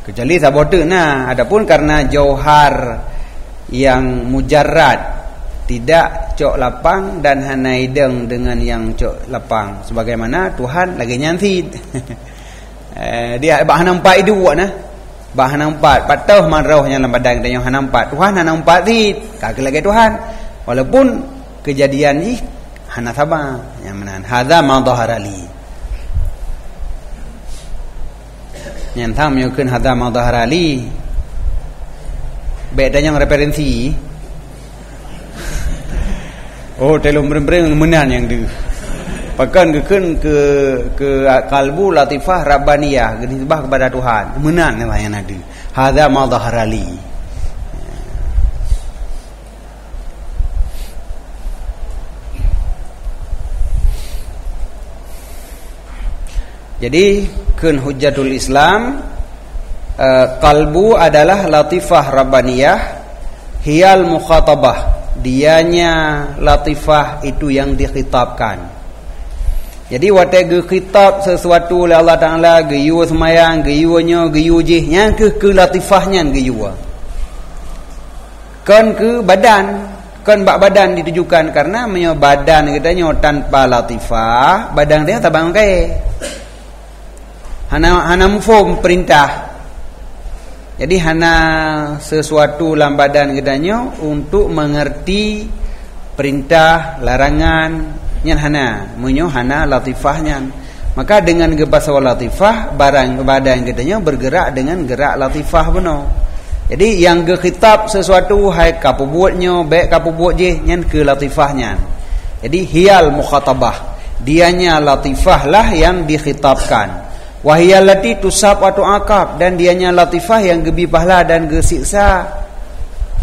Kecuali sabote nah, adapun karena jauhar yang mujarrad tidak cok lapang dan hanaideng dengan yang cok lapang sebagaimana Tuhan lagi nyantit. Dia bah nampak itu buat nah. Bah nampak patah man rohnya dalam badan dia yang nampak. Tuhan nampak dit. Kaki lagi Tuhan. Walaupun kejadian ni hana sabar yang menan. Hadza ma dhahara li. Yang tham yukun hadza ma dhahara li. Bedanya referensi. Oh, telung bereng menan yang tu. Pakan gekeun ke kalbu latifah rabbaniyah, genisbah kepada Tuhan. Menan lah yang ada. Hadza ma dhahara li. Jadi kun hujjatul Islam kalbu adalah latifah rabbaniyah, hiyal mukhatabah. Dianya latifah itu yang dikhitabkan. Jadi waktu khitab sesuatu oleh Allah Taala, geyu semayang, geyunya, geyu jihnya ke latifahnya geyu. Kan ke badan, kan bak badan ditujukan karena menyo badan katanya tanpa latifah, badan dia tak bangkai. Hana mufhum perintah. Jadi hana sesuatu dalam badan katanya untuk mengerti perintah, larangan, nyan hana, menyo hana latifahnya. Maka dengan gebasa latifah barang badan katanya bergerak dengan gerak latifah benar. Jadi yang gekhitab sesuatu hai kapu buatnya, baik kapu buat je nyan ke latifahnya. Jadi hiyal mukhatabah. Dianya latifah lah yang dikhitabkan. Wahiyallati tusab wa tu'aqab, dan dianya latifah yang gebi pahala dan gesiksa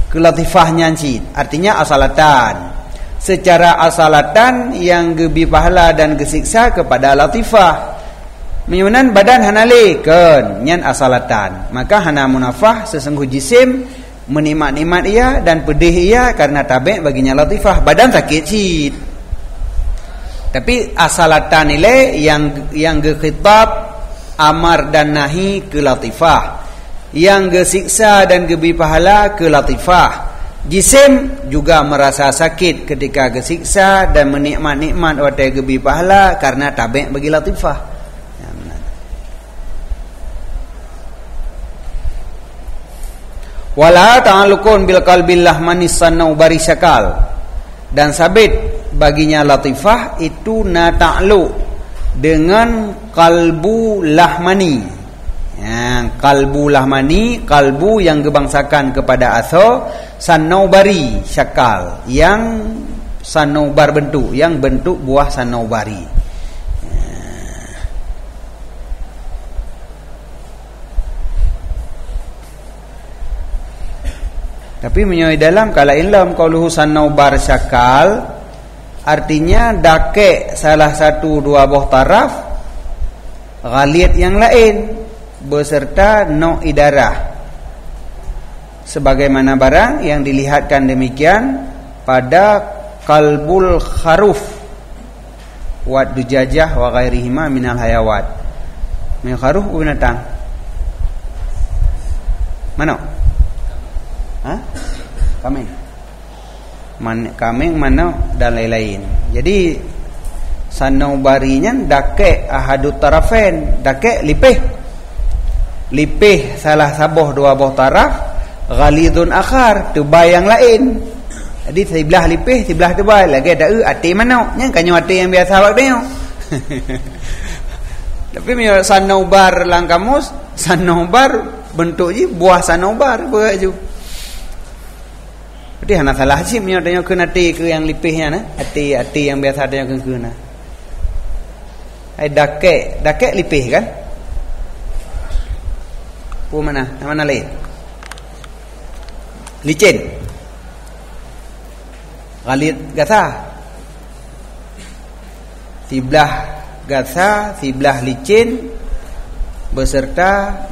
ke latifahnya cid. Artinya asalatan. Secara asalatan yang gebi pahala dan gesiksa kepada latifah. Menyunan badan hanalekeun nyan asalatan. Maka hana munafah sesungguh jisim menikmat-nikmat ia dan pedih ia karena tabe' baginya latifah. Badan sakit cid. Tapi asalatan nilai yang gekhitab amar dan nahi ke latifah, yang gesiksa dan gebi pahala ke latifah. Jisim juga merasa sakit ketika gesiksa dan menikmat-nikmat waktu gebi pahala karena tabe' bagi latifah. Ya, benar. Wala ta'alukun bil qalbillah manisannau barisakal, dan sabit baginya latifah itu na ta'aluk dengan kalbu lahmani. Kalbu lahmani, kalbu yang gebangsakan kepada aso sanaubari syakal, yang sanaubar bentuk, yang bentuk buah sanaubari. Tapi menyoi dalam kala ilm qauluhu sanaubar syakal, artinya dakek salah satu dua buah taraf ghalid yang lain beserta no idarah, sebagaimana barang yang dilihatkan demikian pada kalbul kharuf wa dujajah wa ghairihima minal hayawat. Min kharuf binatang mana? Kambing. kameng mana dan lain-lain. Jadi sanaubarinya dakek ahadut tarafain, dakek lipih salah sabuh dua buah taraf, ghalidun akhar tebal yang lain. Jadi sebelah lipih sebelah tebal lagi ada ati mana nya kanyo ati yang biasa awak dia. Tapi mio sanaubar lang kamus, sanaubar bentuk je buah sanaubar baju. Jadi hana salah sih mio tanya kena ati ke yang lipihnya na, ati yang biasa ada yang kena. Ai dakek lipih kan? Pu mana lain? Licin. Ghalid gasa. Sebelah gasa, sebelah licin beserta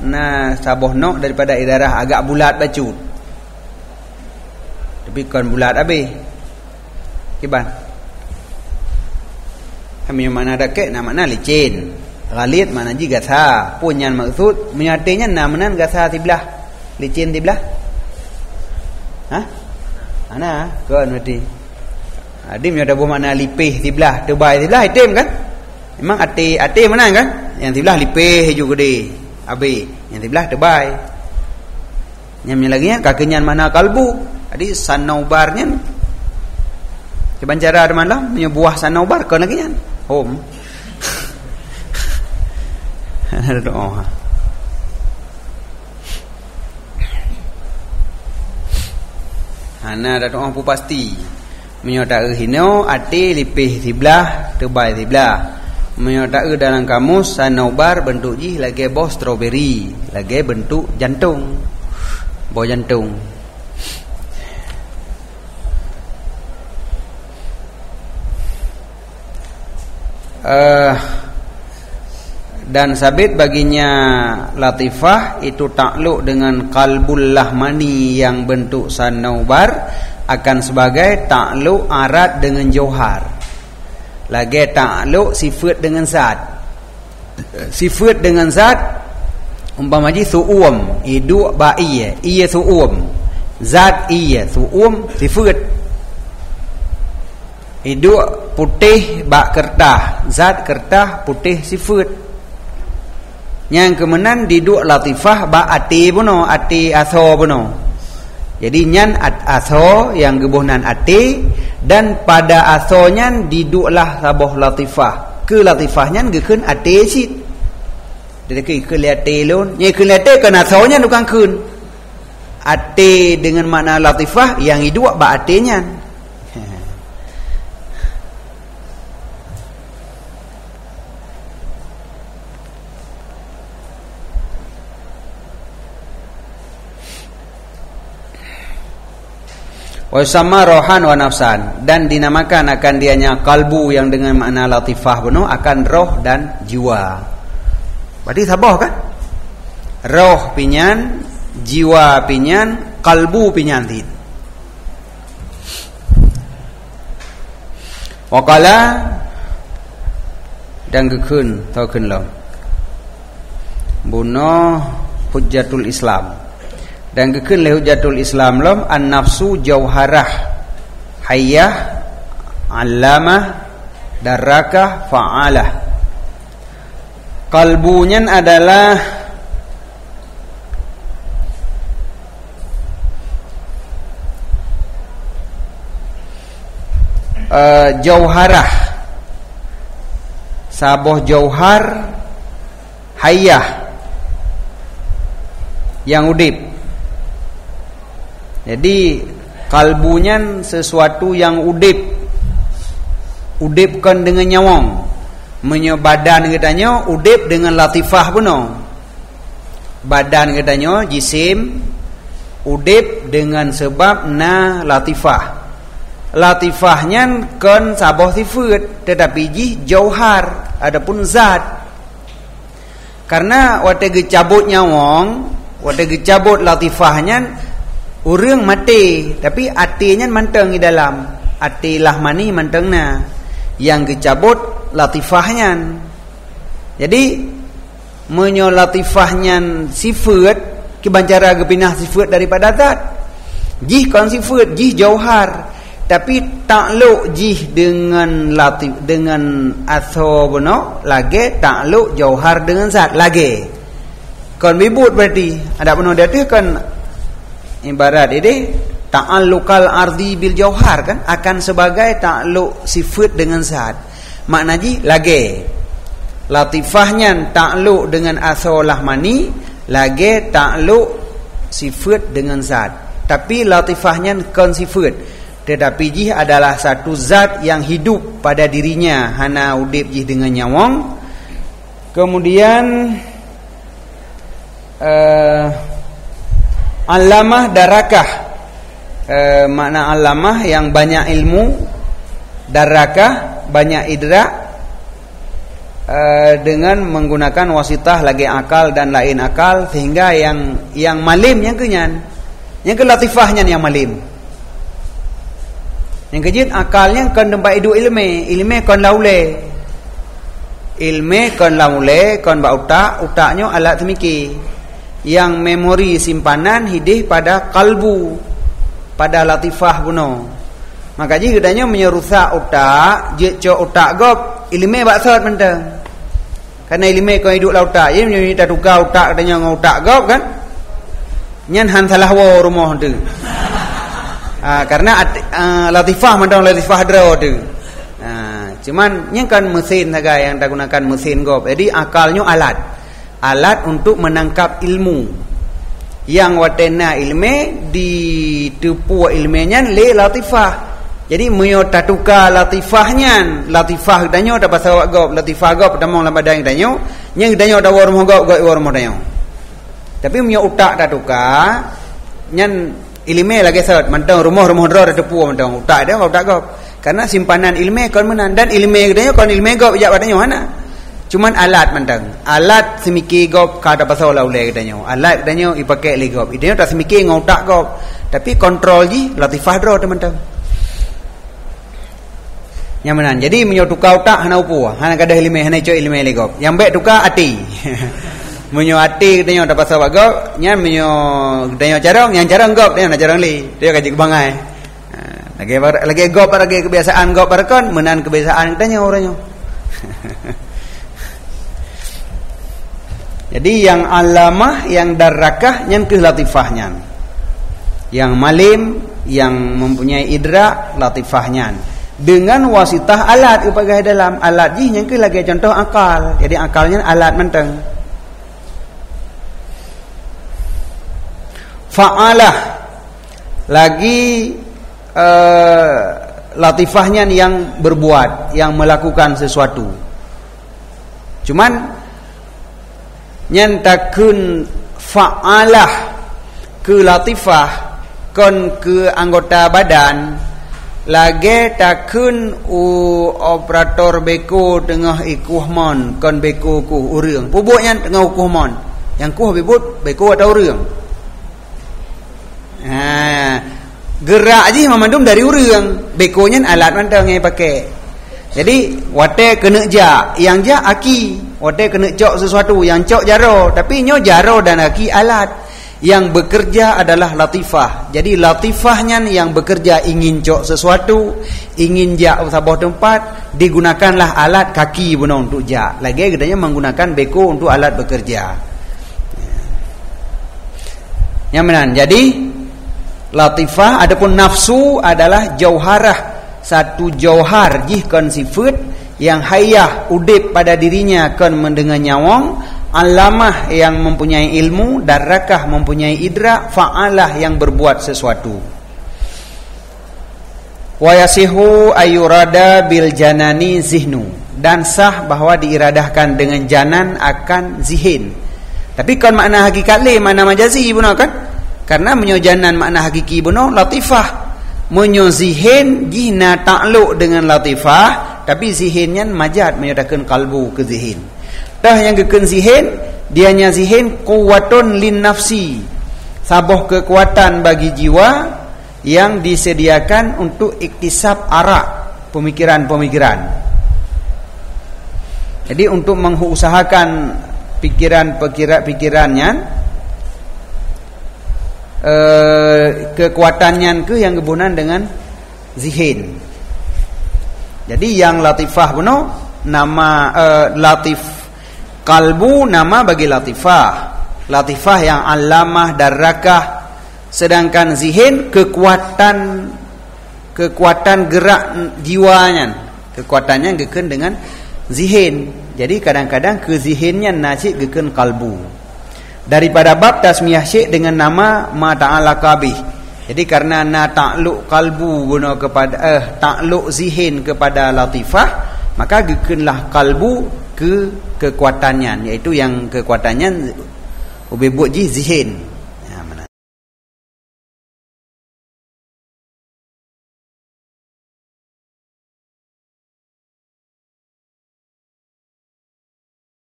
sabuh nok daripada idarah agak bulat bacut. Tapi kan bulat habis. Kiban. Kami mana dakek nama licin. Ghalid mana ji gasa. Punyan maksud menyatinya namanan gasa sebelah. Licin sebelah. Hah? Ana kan berarti. Adim ada buah makna lipih sebelah, tebal sebelah item kan? Memang ati mana kan? Yang sebelah lipih juga gede. Habis. Yang sebelah tebal. Yang lagi kakinya mana kalbu. Jadi sanaubarnya cuba cara ada mana punya buah sanaubar kau lagi kan home ada doa ana ada doa pu pasti menyota hino ati lipih sebelah tebal sebelah menyota dalam kamus sanaubar bentuk ji lagi buah strawberry lagi bentuk jantung buah jantung. Dan sabit baginya latifah itu takluk dengan qalbul lahmani yang bentuk sanaubar akan sebagai takluk arat dengan jauhar. Lagi takluk sifat dengan zat. Sifat dengan zat umpama ji su'um idu ba'iya iya su'um zat iya su'um sifat hidup putih bak kertah zat kertah putih sifat yang kemenan diduk latifah bak ati puno ati aso puno jadi nyan aso yang gebuhnan ati dan pada asonya diduklah sabuh latifah ke latifahnya gekeun ati sit jadi ke liate lon nya ke liate kan asonya bukan keun ati dengan makna latifah yang hidup bak atinya. Wa sama rohan wa nafsan dan dinamakan akan dianya kalbu yang dengan makna latifah penuh akan roh dan jiwa. Berarti sabah kan? Roh pinyan, jiwa pinyan, kalbu pinyan tid. Waqala dan gekun tau kun lam. Buno hujjatul Islam. Dan gekun le hujjatul Islam lam an-nafsu jauharah hayyah allamah darakah fa'alah. Kalbunya adalah jauharah sabuh jauhar hayyah yang udip. Jadi kalbunya sesuatu yang udipkan dengan nyawang menyo badan katanya udip dengan latifah puno badan katanya jisim udip dengan sebab na latifahnya kan sabah sifat tetapi jauhar adapun zat karena wate gecabut nyawang wate gecabut latifahnya urang mati tapi atinya manteng di dalam ati lahmani mantengna yang gecabut latifahnya jadi menyo latifahnya sifat kibancara gepinah sifat daripada zat jih kan sifat jih jauhar tapi takluk jih dengan latif dengan atho beno lagi takluk jauhar dengan zat lagi kon bibut berarti ada beno dia tu kan ibarat ini ta'alluqal ardi bil jauhar kan akan sebagai takluk sifat dengan zat maknanya lagi latifahnya takluk dengan atho lahmani lagi takluk sifat dengan zat tapi latifahnya kon sifat tetapi jih adalah satu zat yang hidup pada dirinya hana udip jih dengan nyawang. Kemudian alamah darakah, makna alamah yang banyak ilmu, darakah banyak idrak, dengan menggunakan wasitah lagi akal dan lain akal sehingga yang malim yang kenyan, yang ke latifahnya yang malim. Yang kejit akalnya kan tempat hidup ilmu kan laule. Ilmu kan laule, kan ba utaknya alat semiki. Yang memori simpanan hidih pada kalbu, pada latifah buno. Maka ji gedanya menyerusak utak, je cok utak gop, ilmu baksat mentang. Karena ilmu kan hidup la utak, ye minta tukar utak katanya ngau utak gop kan. Nyan han salah wa rumah tu. Karena latifah mandang latifah draw tu. Cuman yang kan mesin saja yang tak gunakan mesin gop. Jadi akalnya alat untuk menangkap ilmu. Yang watena ilmu ditepu ilmunya le latifah. Jadi menyota tukar latifahnya, latifah danyo dapat sawak gop, latifah gop damong lam badang danyo, yang danyo da warmo gop warmo danyo. Tapi menyo utak tak tukar, nyan ilmu lagi saat mantang rumah draw ada tepu mantang utak dia utak gop. Karena simpanan ilmu kon menan dan ilmu dia kon ilmu gop jak badannya mana. Cuman alat mantang. Alat semiki gop kada pasal laule katanya. Alat katanya ipakai li gop. Idenya tak semiki ngau utak gop. Tapi kontrol ji latifah draw tu mantang. Nyamanan. Jadi menyo tukar utak hana upu. Hana kada ilmu hana cok ilmu li gop. Yang baik tukar ati. Menyo ati katanya dapat pasal gop, nyan menyo katanya carong, yang carong gop dia nak carong li. Dia kaji kebangai. Lagi gop lagi kebiasaan gop barakon menan kebiasaan katanya orangnya. Jadi yang alamah, yang darakah, yang ke latifahnya. Yang malim, yang mempunyai idrak, latifahnya. Dengan wasitah alat upagai dalam alat ji yang ke lagi contoh akal. Jadi akalnya alat menteng. Fa'alah lagi latifahnya yang berbuat, yang melakukan sesuatu. Cuman nyantakun fa'alah ke latifah kon ke anggota badan lagi takun operator beko tengah ikuhmon kon beko ku urang pubuknya tengah ukuhmon yang kuh bibut beko atau urang gerak je memandum dari urang bekonya alat mantang yang pakai. Jadi wate kena jak, yang jak aki, wate kena cok sesuatu, yang cok jaro, tapi nyo jaro dan aki alat. Yang bekerja adalah latifah. Jadi latifahnya yang bekerja ingin cok sesuatu, ingin jak sebuah tempat, digunakanlah alat kaki benar untuk jak. Lagi gedanya menggunakan beko untuk alat bekerja. Yang mana? Jadi latifah adapun nafsu adalah jauharah, satu jauhar jih kan sifat yang hayah udip pada dirinya kan mendengar nyawang, alamah yang mempunyai ilmu, darakah mempunyai idrak, fa'alah yang berbuat sesuatu. Wa yasihu ayurada bil janani zihnu, dan sah bahawa diiradahkan dengan janan akan zihin. Tapi kan makna hakikat le, makna majazi benar kan? Karena menyojanan makna hakiki benar latifah. Menyozihin jihna takluk dengan latifah, tapi zihinnya majad menyatakan kalbu ke zihin. Dah yang keken zihin, dianya zihin kuwatun lin nafsi, sabuh kekuatan bagi jiwa yang disediakan untuk iktisab arak, pemikiran-pemikiran. Jadi untuk mengusahakan pikirannya, kekuatannya ke yang kebunan dengan zihin. Jadi yang latifah puno nama latif kalbu nama bagi latifah. Latifah yang alamah darakah, sedangkan zihin kekuatan gerak jiwanya. Kekuatannya geken dengan zihin. Jadi kadang-kadang ke zihinnya nacik geken kalbu. Daripada bab tasmiyah syekh dengan nama ma ta'ala kabih. Jadi karena na takluk kalbu guna kepada takluk zihin kepada latifah, maka gekenlah kalbu ke kekuatannya, iaitu yang kekuatannya ubebut ji zihin.